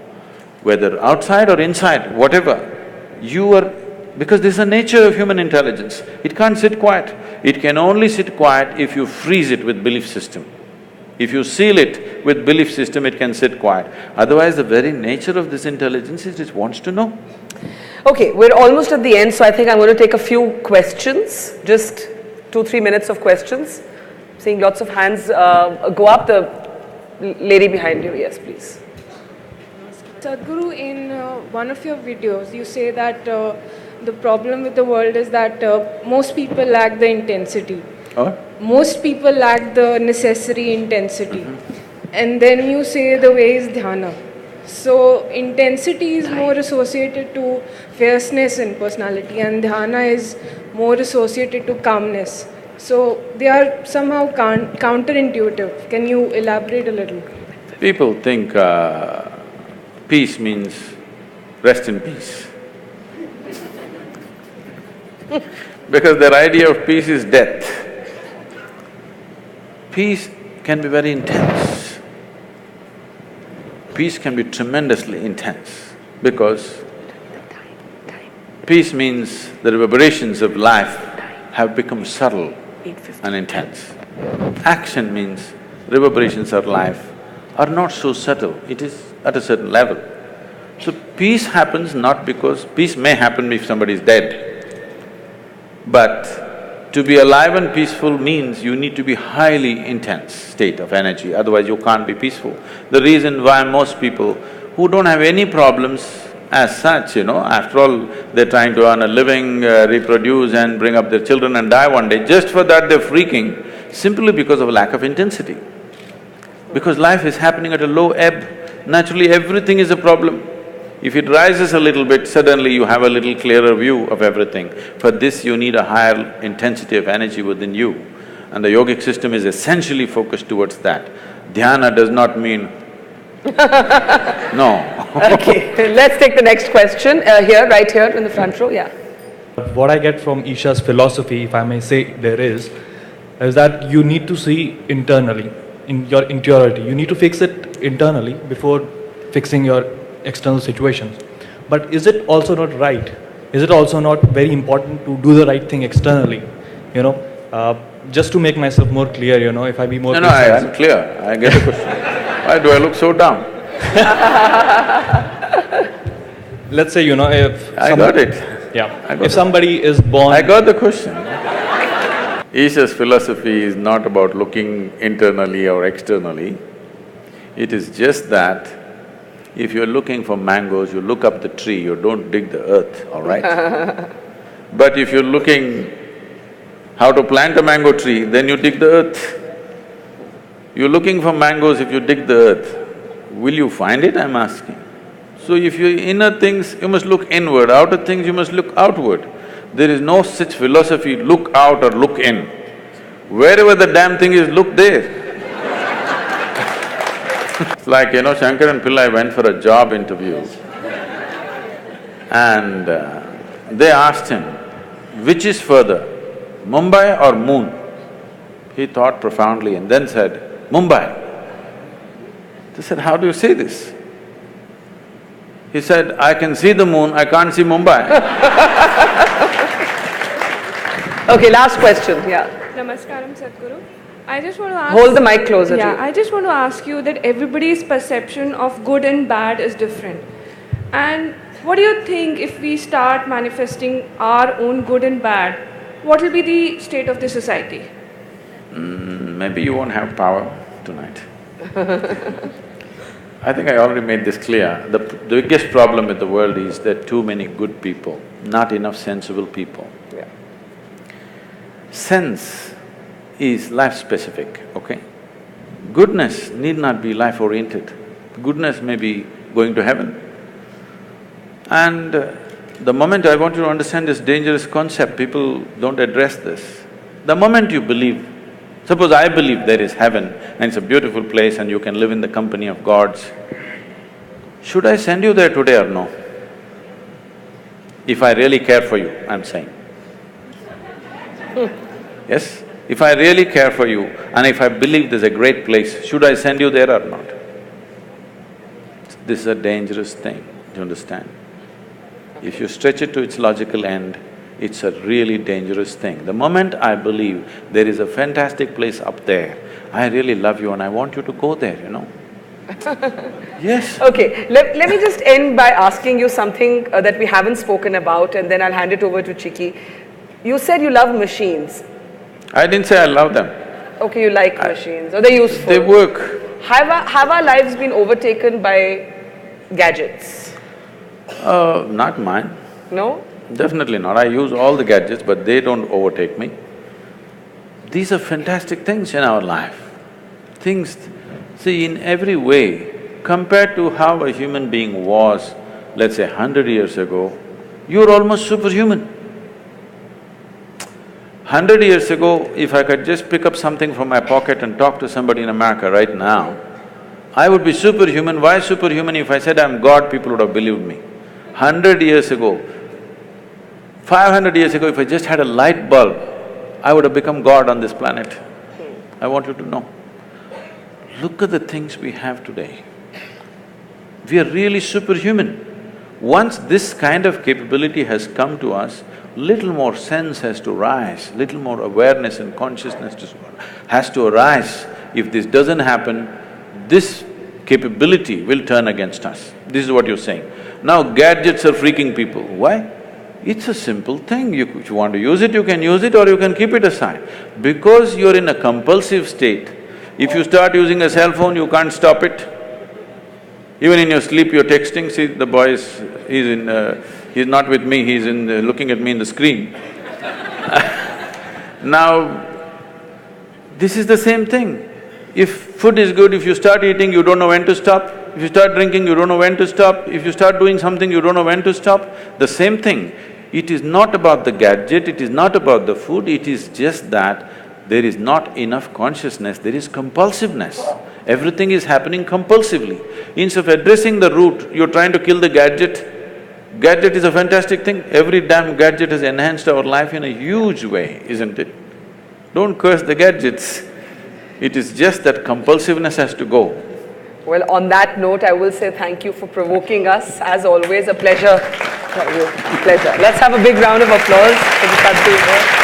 whether outside or inside, whatever, you are… because this is the nature of human intelligence, it can't sit quiet. It can only sit quiet if you freeze it with belief system. If you seal it with belief system, it can sit quiet. Otherwise, the very nature of this intelligence is it wants to know. Okay, we're almost at the end, so I think I'm going to take a few questions, just 2-3 minutes of questions. Seeing lots of hands go up. The lady behind you, yes, please. Sadhguru, in one of your videos, you say that the problem with the world is that most people lack the intensity. Oh? Most people lack the necessary intensity. And then you say the way is dhyana. So intensity is more associated to fierceness in personality and dhyana is more associated to calmness. So they are somehow counterintuitive. Can you elaborate a little? People think peace means rest in peace. Because their idea of peace is death. Peace can be very intense. Peace can be tremendously intense because peace means the reverberations of life have become subtle and intense. Action means reverberations of life are not so subtle, it is at a certain level. So peace happens not because… peace may happen if somebody is dead, but to be alive and peaceful means you need to be highly intense state of energy, otherwise you can't be peaceful. The reason why most people who don't have any problems as such, after all, they're trying to earn a living, reproduce and bring up their children and die one day, just for that they're freaking, simply because of lack of intensity. Because life is happening at a low ebb, naturally everything is a problem. If it rises a little bit, suddenly you have a little clearer view of everything. For this, you need a higher intensity of energy within you. And the yogic system is essentially focused towards that. Dhyana does not mean no. Okay, let's take the next question. Right here in the front row, yeah. What I get from Isha's philosophy, if I may say there is that you need to see internally, in your interiority. You need to fix it internally before fixing your external situations. But is it also not right? Is it also not very important to do the right thing externally? Just to make myself more clear, if I be more precise. I'm clear, I get the question. Why do I look so dumb? Let's say, if… I got it. Yeah. If somebody is born… I got the question. Isha's philosophy is not about looking internally or externally. It is just that if you're looking for mangoes, you look up the tree, you don't dig the earth, all right? But if you're looking how to plant a mango tree, then you dig the earth. You're looking for mangoes, if you dig the earth, will you find it, I'm asking? So if you inner things, you must look inward, outer things, you must look outward. There is no such philosophy, look out or look in. Wherever the damn thing is, look there. It's like, Shankaran Pillai went for a job interview and they asked him, which is further, Mumbai or moon? He thought profoundly and then said, Mumbai. They said, how do you say this? He said, I can see the moon, I can't see Mumbai. Okay, last question, yeah. Namaskaram, Sadhguru. I just want to ask… Hold the mic closer to Yeah, you. I just want to ask you that everybody's perception of good and bad is different. And what do you think if we start manifesting our own good and bad, what will be the state of the society? Maybe you won't have power tonight. I think I already made this clear. The biggest problem with the world is there are too many good people, not enough sensible people. Yeah. Sense is life-specific, okay? Goodness need not be life-oriented. Goodness may be going to heaven. And the moment I want you to understand this dangerous concept, people don't address this. The moment you believe, suppose I believe there is heaven and it's a beautiful place and you can live in the company of gods, should I send you there today or no? If I really care for you, I'm saying. Yes? If I really care for you and if I believe there's a great place, should I send you there or not? This is a dangerous thing, do you understand? If you stretch it to its logical end, it's a really dangerous thing. The moment I believe there is a fantastic place up there, I really love you and I want you to go there, Yes. Okay, let me just end by asking you something that we haven't spoken about and then I'll hand it over to Chiki. You said you love machines. I didn't say I love them. Okay, you like machines, or they're useful. They work. Have our lives been overtaken by gadgets? Not mine. No? Definitely not. I use all the gadgets, but they don't overtake me. These are fantastic things in our life. Things… See, in every way, compared to how a human being was, let's say 100 years ago, you're almost superhuman. 100 years ago, if I could just pick up something from my pocket and talk to somebody in America right now, I would be superhuman. Why superhuman? If I said I'm God, people would have believed me. 100 years ago, 500 years ago, if I just had a light bulb, I would have become God on this planet. I want you to know. Look at the things we have today. We are really superhuman. Once this kind of capability has come to us, little more sense has to rise, little more awareness and consciousness has to arise. If this doesn't happen, this capability will turn against us. This is what you're saying. Now gadgets are freaking people. Why? It's a simple thing. If you want to use it, you can use it or you can keep it aside. Because you're in a compulsive state, if you start using a cell phone, you can't stop it. Even in your sleep, you're texting. See, the boy he's not with me, he's looking at me in the screen. Now, this is the same thing. If food is good, if you start eating, you don't know when to stop. If you start drinking, you don't know when to stop. If you start doing something, you don't know when to stop. The same thing. It is not about the gadget, it is not about the food, it is just that there is not enough consciousness, there is compulsiveness. Everything is happening compulsively. Instead of addressing the root, you're trying to kill the gadget. Gadget is a fantastic thing. Every damn gadget has enhanced our life in a huge way, isn't it? Don't curse the gadgets. It is just that compulsiveness has to go. Well, on that note, I will say thank you for provoking us. As always, a pleasure. Pleasure. Let's have a big round of applause for the Sadhguru.